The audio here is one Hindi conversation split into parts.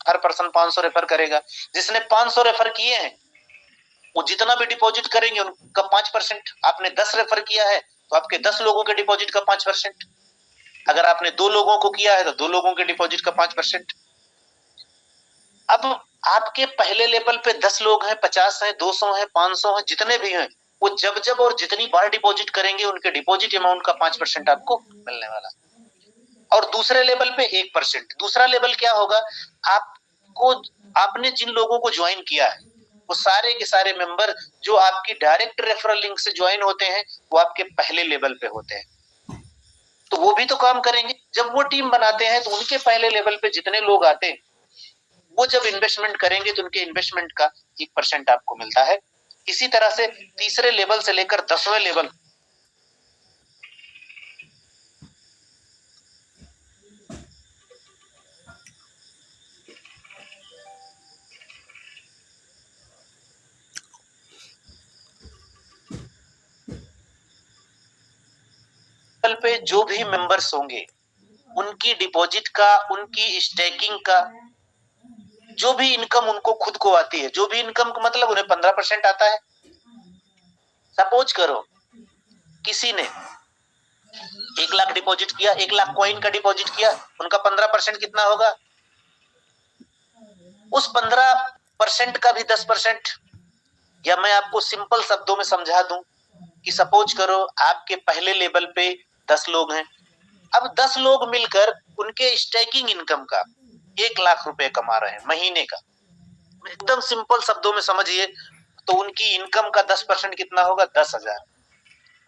हर पर्सन 500 रेफर करेगा। जिसने 500 रेफर किए हैं वो जितना भी डिपॉजिट करेंगे उनका 5%। आपने 10 रेफर किया है तो आपके 10 लोगों के डिपॉजिट का 5%। अगर आपने 2 लोगों को किया है तो 2 लोगों के डिपॉजिट का 5%। अब आपके पहले लेवल पे 10 लोग हैं, 50 हैं, 200 हैं, 500 हैं, जितने भी हैं, वो जब जब और जितनी बार डिपॉजिट करेंगे उनके डिपॉजिट अमाउंट का 5% आपको मिलने वाला। और दूसरे लेवल पे 1%। दूसरा लेवल क्या होगा, आपको आपने जिन लोगों को ज्वाइन किया है वो सारे के सारे मेंबर जो आपकी डायरेक्ट रेफरल लिंक से ज्वाइन होते हैं वो आपके पहले लेवल पे होते हैं, तो वो भी तो काम करेंगे। जब वो टीम बनाते हैं तो उनके पहले लेवल पे जितने लोग आते हैं वो जब इन्वेस्टमेंट करेंगे तो उनके इन्वेस्टमेंट का 1% आपको मिलता है। इसी तरह से तीसरे लेवल से लेकर 10वें लेवल पे जो भी मेंबर्स होंगे उनकी डिपॉजिट का, उनकी स्टेकिंग का जो भी इनकम उनको खुद को आती है, जो भी इनकम का मतलब उन्हें 15% आता है। सपोज करो किसी ने 1 लाख डिपॉजिट किया, 1 लाख कॉइन का डिपॉजिट किया, उनका 15% कितना होगा, उस 15% का भी 10%। या मैं आपको सिंपल शब्दों में समझा दूं कि सपोज करो आपके पहले लेवल पे 10 लोग हैं। अब 10 लोग मिलकर उनके स्टेकिंग इनकम का 1 लाख रुपए कमा रहे हैं महीने का। एकदम सिंपल शब्दों में समझिए तो उनकी इनकम का 10% कितना होगा, 10,000।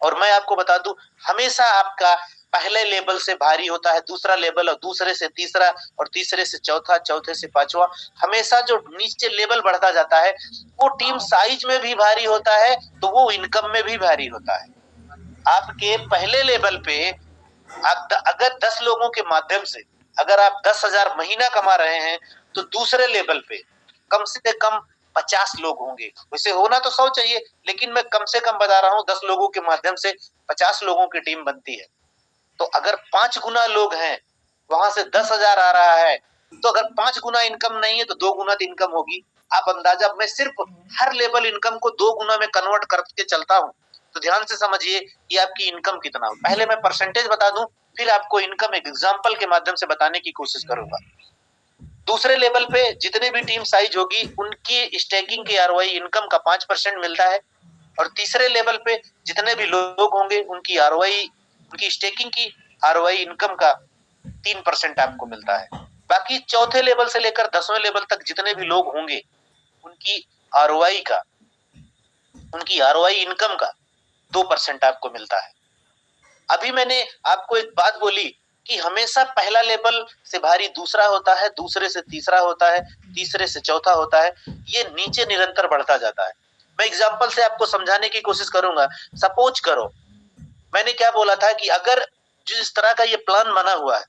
और मैं आपको बता दूं हमेशा आपका पहले लेवल से भारी होता है दूसरा लेवल, और दूसरे से तीसरा, और तीसरे से चौथा, चौथे से पांचवा। हमेशा जो नीचे लेवल बढ़ता जाता है वो टीम साइज में भी भारी होता है तो वो इनकम में भी भारी होता है। आपके पहले लेवल पे आप अगर 10 लोगों के माध्यम से अगर आप 10,000 महीना कमा रहे हैं तो दूसरे लेवल पे कम से कम 50 लोग होंगे। वैसे होना तो 100 चाहिए, लेकिन मैं कम से कम बता रहा हूं 10 लोगों के माध्यम से 50 लोगों की टीम बनती है। तो अगर 5 गुना लोग हैं, वहां से 10,000 आ रहा है, तो अगर 5 गुना इनकम नहीं है तो 2 गुना तो इनकम होगी। आप अंदाजा, मैं सिर्फ हर लेवल इनकम को 2 गुना में कन्वर्ट करके चलता हूं, तो ध्यान से समझिए कि आपकी इनकम कितना हो। पहले मैं परसेंटेज बता दूं, फिर आपको इनकम एक एग्जांपल के माध्यम से बताने की कोशिश करूंगा। दूसरे लेवल पे जितने भी टीम साइज होगी उनकी स्टेकिंग की आरओआई इनकम का 5% मिलता है। और तीसरे लेवल पे जितने भी लोग होंगे उनकी आरओआई, उनकी स्टेकिंग की आरओआई इनकम का 3% आपको मिलता है। बाकी चौथे लेवल से लेकर 10वें लेवल तक जितने भी लोग होंगे उनकी आरओआई का, उनकी आरओआई इनकम का 2% आपको मिलता है। अभी मैंने आपको एक बात बोली कि हमेशा पहला लेवल से भारी दूसरा होता है, दूसरे से तीसरा होता है, तीसरे से चौथा होता है, ये नीचे निरंतर बढ़ता जाता है। मैं एग्जांपल से आपको समझाने की कोशिश करूंगा। सपोज करो मैंने क्या बोला था कि अगर जिस तरह का ये प्लान बना हुआ है,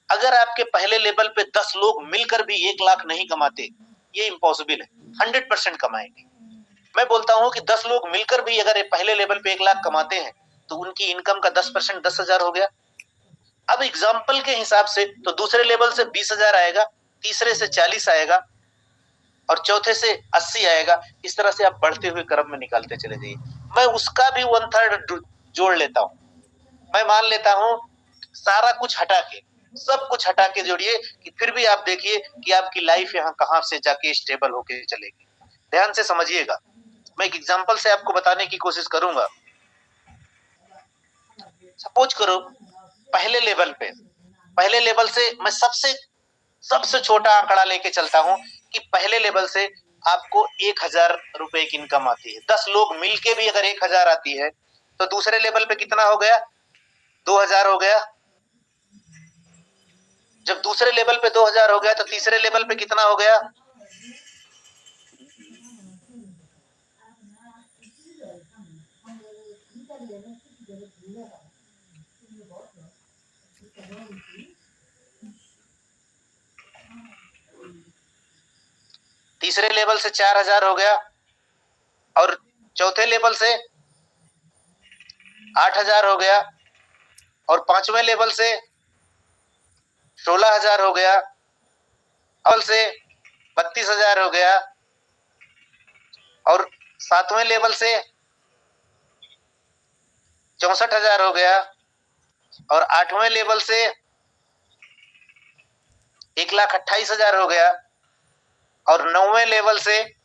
अगर आपके पहले लेवल पे 10 लोग मिलकर भी 1 लाख नहीं कमाते, ये इम्पॉसिबल है। 100% कमाएंगे। मैं बोलता हूं कि 10 लोग मिलकर भी अगर पहले लेवल पे 1 लाख कमाते हैं तो उनकी इनकम का 10% 10,000 हो गया। अब एग्जाम्पल के हिसाब से तो दूसरे लेवल से 20,000 आएगा, तीसरे से 40 आएगा, और चौथे से 80 आएगा। इस तरह से आप बढ़ते हुए क्रम में निकालते चले जाइए। मैं उसका भी 1/3 जोड़ लेता हूं। मैं मान लेता हूं सारा कुछ हटा के, सब कुछ हटा के जोड़िए कि फिर भी आप देखिए कि आपकी लाइफ यहाँ कहां से जाके स्टेबल होके चलेगी। ध्यान से समझिएगा, मैं एक एग्जांपल से आपको बताने की कोशिश करूंगा। सपोज करो पहले लेवल से मैं सबसे छोटा आंकड़ा लेके चलता हूं कि पहले लेवल से आपको 1,000 रुपए की इनकम आती है। 10 लोग मिलके भी अगर 1,000 आती है तो दूसरे लेवल पे कितना हो गया, 2,000 हो गया। जब दूसरे लेवल पे 2,000 हो गया तो तीसरे लेवल पे कितना हो गया, तीसरे लेवल से 4,000 हो गया, और चौथे लेवल से 8,000 हो गया, और पांचवें लेवल से 16,000 हो गया, अव्वल से 32,000 हो गया, और 7वें लेवल से 64,000 हो गया, और 8वें लेवल से 1,28,000 हो गया, और 9वें लेवल से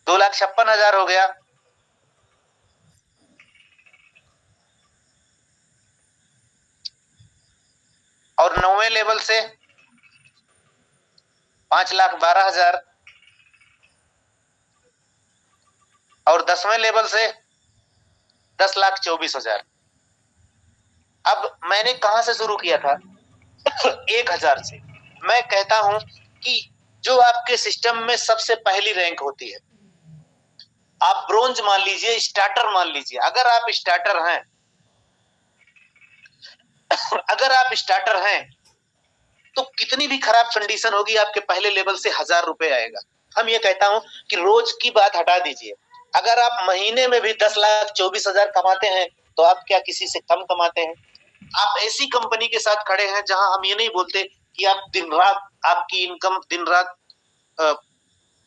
2,56,000 हो गया, और 9वें लेवल से 5,12,000, और 10वें लेवल से 10,24,000। अब मैंने कहां से शुरू किया था? 1,000 से। मैं कहता हूं कि जो आपके सिस्टम में सबसे पहली रैंक होती है, आप ब्रोंज मान लीजिए, स्टार्टर मान लीजिए, अगर आप स्टार्टर हैं अगर आप स्टार्टर हैं तो कितनी भी खराब कंडीशन होगी, आपके पहले लेवल से 1,000 रुपए आएगा। हम ये कहता हूं कि रोज की बात हटा दीजिए, अगर आप महीने में भी 10,24,000 कमाते हैं तो आप क्या किसी से कम कमाते हैं? आप ऐसी कंपनी के साथ खड़े हैं जहां हम ये नहीं बोलते कि आप दिन रात, आपकी इनकम दिन रात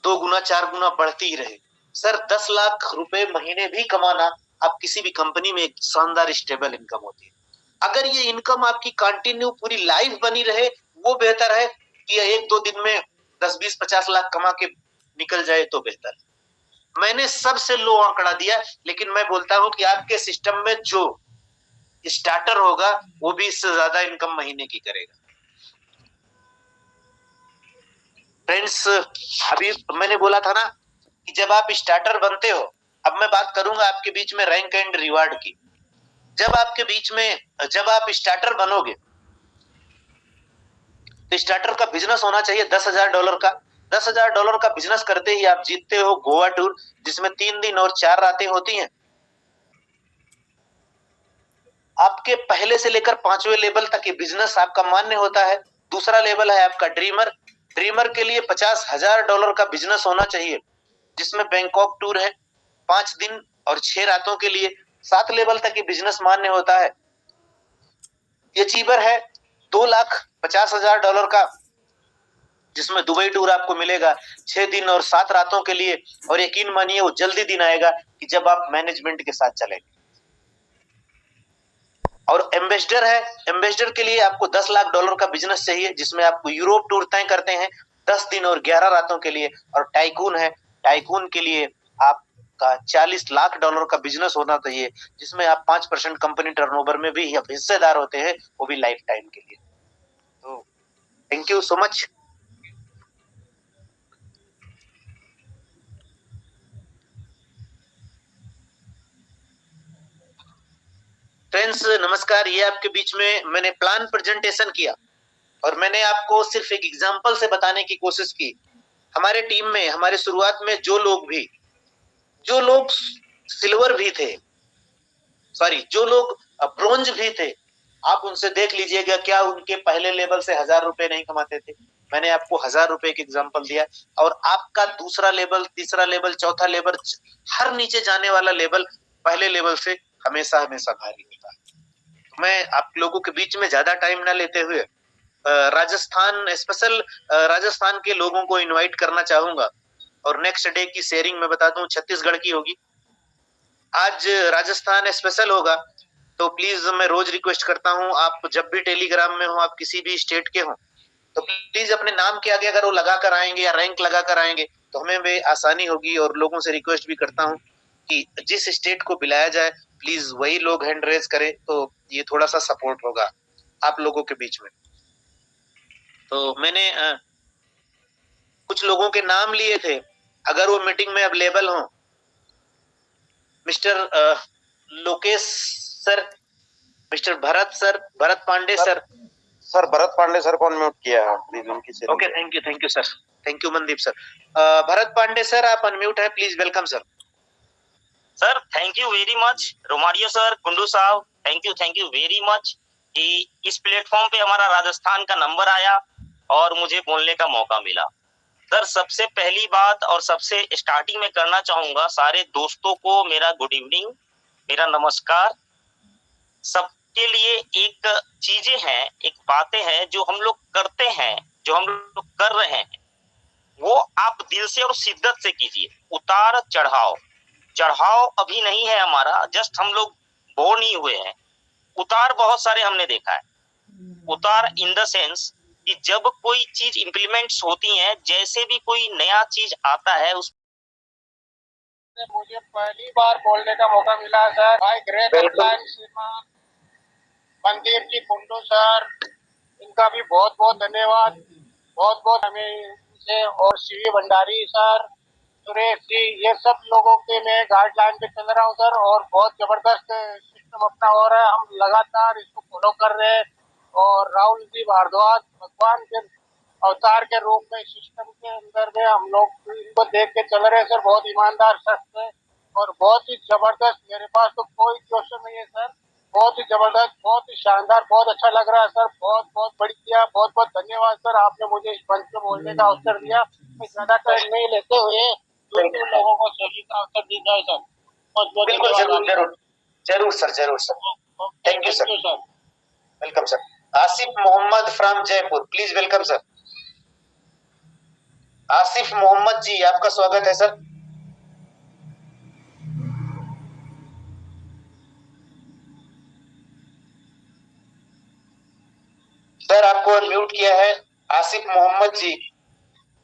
2 गुना 4 गुना बढ़ती ही रहे। सर 10 लाख रुपए महीने भी कमाना, आप किसी भी कंपनी में एक शानदार स्टेबल इनकम होती है। अगर ये इनकम आपकी कंटिन्यू पूरी लाइफ बनी रहे, वो बेहतर है कि 1-2 दिन में 10, 20, 50 लाख कमा के निकल जाए तो बेहतर है। मैंने सबसे लो आंकड़ा दिया, लेकिन मैं बोलता हूं कि आपके सिस्टम में जो स्टार्टर होगा वो भी इससे ज्यादा इनकम महीने की करेगा। फ्रेंड्स, अभी मैंने बोला था ना कि जब आप स्टार्टर बनते हो, अब मैं बात करूंगा आपके बीच में रैंक एंड रिवार्ड की। जब आप स्टार्टर बनोगे तो स्टार्टर का बिजनेस होना चाहिए $10,000 का। $10,000 का बिजनेस करते ही आप जीतते हो गोवा टूर, जिसमें 3 दिन और 4 रातें होती हैं। आपके पहले से लेकर 5वें लेवल तक ये बिजनेस आपका मान्य होता है। दूसरा लेवल है आपका ड्रीमर। ड्रीमर के लिए $50,000 का बिजनेस होना चाहिए, जिसमें बैंकॉक टूर है 5 दिन और 6 रातों के लिए। 7 लेवल तक ये बिजनेस मान्य होता है। अचीवर है $2,50,000 का, जिसमें दुबई टूर आपको मिलेगा 6 दिन और 7 रातों के लिए। और यकीन मानिए वो जल्दी दिन आएगा कि जब आप मैनेजमेंट के साथ चलेंगे। और एम्बेसडर है, एम्बेसडर के लिए आपको $10,00,000 का बिजनेस चाहिए, जिसमें आपको यूरोप टूर तय करते हैं 10 दिन और 11 रातों के लिए। और टाइकून है, टाइकून के लिए आपका $40,00,000 का बिजनेस होना चाहिए, जिसमें आप 5% कंपनी टर्नओवर में भी हिस्सेदार होते हैं, वो भी लाइफ टाइम के लिए। तो thank you so much. Friends नमस्कार, ये आपके बीच में मैंने प्लान प्रेजेंटेशन किया और मैंने आपको सिर्फ एक एग्जांपल से बताने की कोशिश की। हमारे टीम में, हमारे शुरुआत में जो लोग सिल्वर भी थे, जो लोग ब्रोंज भी थे, आप उनसे देख लीजिएगा क्या उनके पहले लेवल से 1,000 रुपए नहीं कमाते थे। मैंने आपको 1,000 रुपए की एग्जांपल दिया। और आपका दूसरा लेवल, तीसरा लेवल, चौथा लेवल, हर नीचे जाने वाला लेवल पहले लेवल से हमेशा हमेशा भारी होता है। तो मैं आप लोगों के बीच में ज्यादा टाइम ना लेते हुए राजस्थान के लोगों को इनवाइट करना चाहूंगा। और नेक्स्ट डे की शेयरिंग में बता दूं, छत्तीसगढ़ की होगी। आज राजस्थान स्पेशल होगा, तो प्लीज मैं रोज रिक्वेस्ट करता हूं, आप जब भी टेलीग्राम में हो, आप किसी भी स्टेट के हो, तो प्लीज अपने नाम के आगे अगर वो लगा कर आएंगे या रैंक लगा कर आएंगे तो हमें भी आसानी होगी। और लोगों से रिक्वेस्ट भी करता हूं कि जिस स्टेट को बुलाया जाए प्लीज वही लोग हैंड रेज करें, तो ये थोड़ा सा सपोर्ट होगा आप लोगों के बीच में। तो मैंने कुछ लोगों के नाम लिए थे, अगर वो मीटिंग में अवेलेबल हो। Mister Lokesh sir, mister Bharat Pandey sir. Bharat Pandey sir को अनम्यूट किया है, प्लीज उनकी sharing. Okay, thank you sir, thank you Mandeep sir. Bharat Pandey sir आप अनम्यूट है, please welcome sir. Sir thank you very much Romario sir, Kundu साहब, थैंक यू वेरी मच कि इस प्लेटफॉर्म पे हमारा राजस्थान का नंबर आया और मुझे बोलने का मौका मिला। सर सबसे पहली बात और सबसे स्टार्टिंग में करना चाहूंगा सारे दोस्तों को मेरा गुड इवनिंग, मेरा नमस्कार। सबके लिए एक चीजें हैं, एक बातें हैं जो हम लोग करते हैं, जो हम लोग कर रहे हैं, वो आप दिल से और शिद्दत से कीजिए। उतार चढ़ाव, चढ़ाव अभी नहीं है हमारा, जस्ट हम लोग बोर नहीं हुए हैं। उतार बहुत सारे हमने देखा है। उतार इन द सेंस कि जब कोई चीज इंप्लीमेंट्स होती है, जैसे भी कोई नया चीज आता है उस मुझे पहली बार बोलने का मौका मिला सर। भाई ग्रेट श्रीमान मंदिर जी कुंडू सर, इनका भी बहुत बहुत धन्यवाद। बहुत बहुत हमें इनसे और सीवी भंडारी सर, सुरेश जी, ये सब लोगों के मैं गाइडलाइन पे चल रहा हूँ सर, और बहुत जबरदस्त सिस्टम अपना हो रहा है। हम लगातार इसको फॉलो कर रहे हैं। और राहुल जी भारद्वाज भगवान के अवतार के रूप में सिस्टम के अंदर में हम लोग इनको देख के चल रहे हैं सर। बहुत ईमानदार शख्स है और बहुत ही जबरदस्त। मेरे पास तो कोई क्वेश्चन नहीं है सर। बहुत ही जबरदस्त, बहुत ही शानदार, बहुत अच्छा लग रहा है सर। बहुत बहुत बढ़िया, बहुत बहुत धन्यवाद सर, आपने मुझे इस मंच पे बोलने का अवसर दिया। मैं ज्यादा टाइम नहीं लेते हुए लोगों को सही का अवसर दी जाए सर। बहुत बहुत बिल्कुल, जरूर जरूर जरूर सर, जरूर sir. Thank you sir. Welcome sir. Asif Mohammad from Jaipur, please welcome sir. Asif Mohammad ji, आपका स्वागत है सर। सर आपको म्यूट किया है, आसिफ मोहम्मद जी।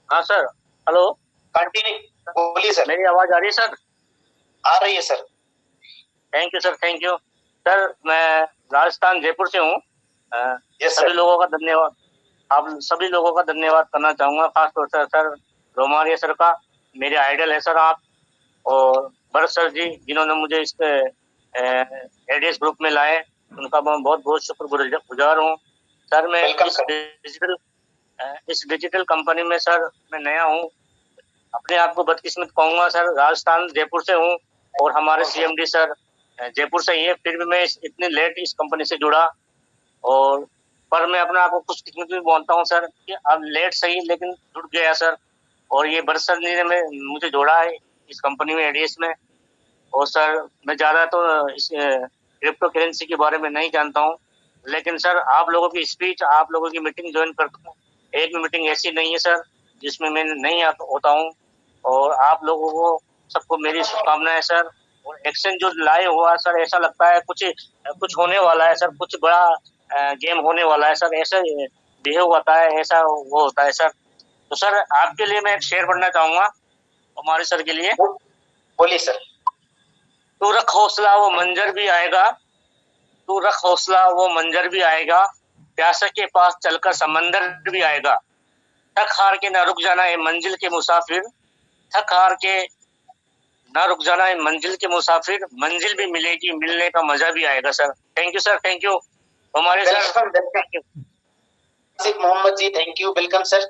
हाँ सर, हेलो, कंटिन्यू, बोलिए सर। मेरी आवाज आ रही है सर? आ रही है sir. Thank you sir, thank you sir. मैं राजस्थान जयपुर से हूँ। सभी लोगों का धन्यवाद, आप सभी लोगों का धन्यवाद करना चाहूंगा, खासतौर से सर रोमारिया सर का। मेरे आइडल है सर आप, और भरत सर जी जिन्होंने मुझे इस एडीएस ग्रुप में लाए, उनका मैं बहुत बहुत शुक्रगुजार हूँ सर। मैं इस डिजिटल कंपनी में सर मैं नया हूँ, अपने आप को बदकिस्मत कहूंगा सर। राजस्थान जयपुर से हूँ और हमारे सीएमडी सर जयपुर से ही है, फिर भी मैं इतनी लेट इस कंपनी से जुड़ा। और पर मैं अपने आप को कुछ किस्मत भी बोलता हूँ सर कि अब लेट सही लेकिन जुड़ गया सर। और ये बरस सर ने मुझे जोड़ा है इस कंपनी में, एडीएस में। और सर मैं ज़्यादा तो इस क्रिप्टो करेंसी के बारे में नहीं जानता हूँ, लेकिन सर आप लोगों की स्पीच, आप लोगों की मीटिंग ज्वाइन करता हूँ। एक भी मीटिंग ऐसी नहीं है सर जिसमें मैं नहीं होता हूँ। और आप लोगों को सबको मेरी शुभकामनाएं सर। और एक्शन जो लाए हुआ सर, ऐसा लगता है कुछ होने वाला है सर, कुछ बड़ा गेम होने वाला है सर। ऐसा बिहेव होता है, ऐसा वो होता है सर। तो सर आपके लिए मैं एक शेयर पढ़ना चाहूंगा हमारे सर के लिए। बोलिए सर। तू रख हौसला वो मंजर भी आएगा, तू रख हौसला वो मंजर भी आएगा, प्यासे के पास चलकर समंदर भी आएगा। थक हार के ना रुक जाना है मंजिल के मुसाफिर, थक हार के ना रुक जाना है मंजिल के मुसाफिर, मंजिल भी मिलेगी, मिलने का मजा भी आएगा sir. Thank you sir, thank you हमारे sir. Asif Mohammad ji, thank you, welcome sir.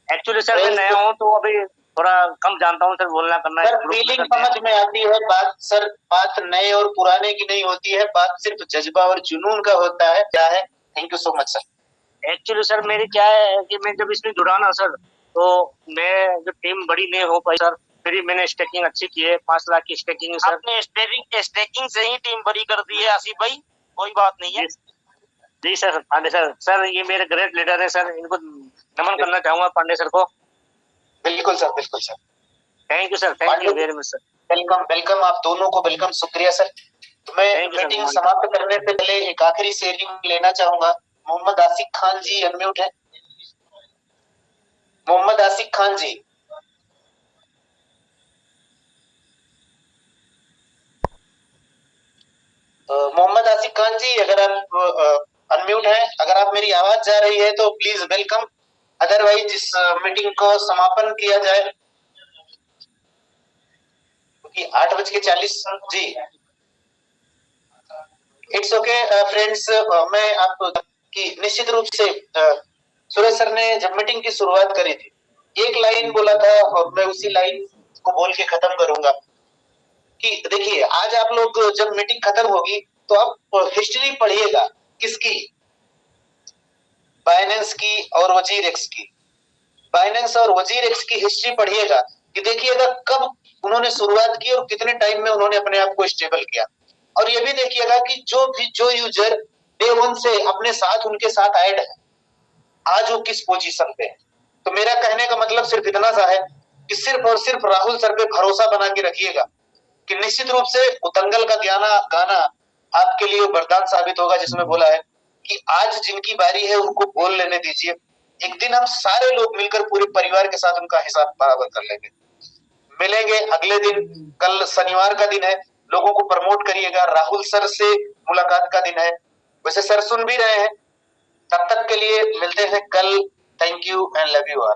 Actually sir मैं नया हूँ तो अभी थोड़ा कम जानता हूँ सर, बोलना करना सर। फीलिंग समझ में आती है बात सर, बात नए और पुराने की नहीं होती है, बात सिर्फ जज्बा और जुनून का होता है। क्या है? Thank you so much sir. Actually sir मेरी क्या है कि मैं जब इसमें जुड़ा ना सर, तो मैं जो टीम बड़ी नहीं हो पाई सर, फिर मैंने स्टेकिंग अच्छी की है, 5 लाख की स्टेकिंग सर। आपने स्टेकिंग से ही टीम बड़ी कर दी है आसिफ भाई, कोई बात नहीं है। जी सर, पांडे सर, सर ये मेरे ग्रेट लीडर है सर, इनको नमन करना चाहूंगा पांडे सर को। बिल्कुल सर, बिल्कुल sir. Thank you sir, thank you very much sir. Welcome, welcome, आप दोनों को वेलकम, शुक्रिया सर। तो मैं मीटिंग समाप्त करने से पहले एक आखिरी शेयरिंग लेना चाहूंगा। मोहम्मद आसिफ खान जी अनम्यूट है। मोहम्मद आसिफ खान जी। मोहम्मद आसिफ खान जी, अगर आप अनम्यूट हैं, अगर आप मेरी आवाज जा रही है तो प्लीज वेलकम, अदरवाइज इस मीटिंग को समापन किया जाए क्योंकि 8:40 जी। It's okay friends. मैं आपकी निश्चित रूप से सुरेश सर ने जब मीटिंग की शुरुआत करी थी, एक लाइन बोला था और मैं उसी लाइन को बोल के खत्म करूंगा कि देखिए, आज आप लोग जब मीटिंग खत्म होगी तो आप हिस्ट्री पढ़िएगा। किसकी? बाइनेंस की और वजीर एक्स की। बाइनेंस और वजीर एक्स की हिस्ट्री पढ़िएगा कि देखिएगा कब उन्होंने शुरुआत की और कितने टाइम में उन्होंने अपने आप को स्टेबल किया। और ये भी देखिएगा कि जो यूजर डे 1 से अपने साथ उनके साथ ऐड है, आज वो किस पोजीशन पे है। तो मेरा कहने का मतलब सिर्फ इतना सा है कि सिर्फ और सिर्फ राहुल सर पे भरोसा बना के रखिएगा कि निश्चित रूप से वो दंगल का गाना आपके लिए वरदान साबित होगा, जिसमें बोला है कि आज जिनकी बारी है उनको बोल लेने दीजिए, एक दिन हम सारे लोग मिलकर पूरे परिवार के साथ उनका हिसाब बराबर कर लेंगे। मिलेंगे अगले दिन, कल शनिवार का दिन है, लोगों को प्रमोट करिएगा। राहुल सर से मुलाकात का दिन है, वैसे सर सुन भी रहे हैं। तब तक के लिए मिलते हैं कल। Thank you and love you all.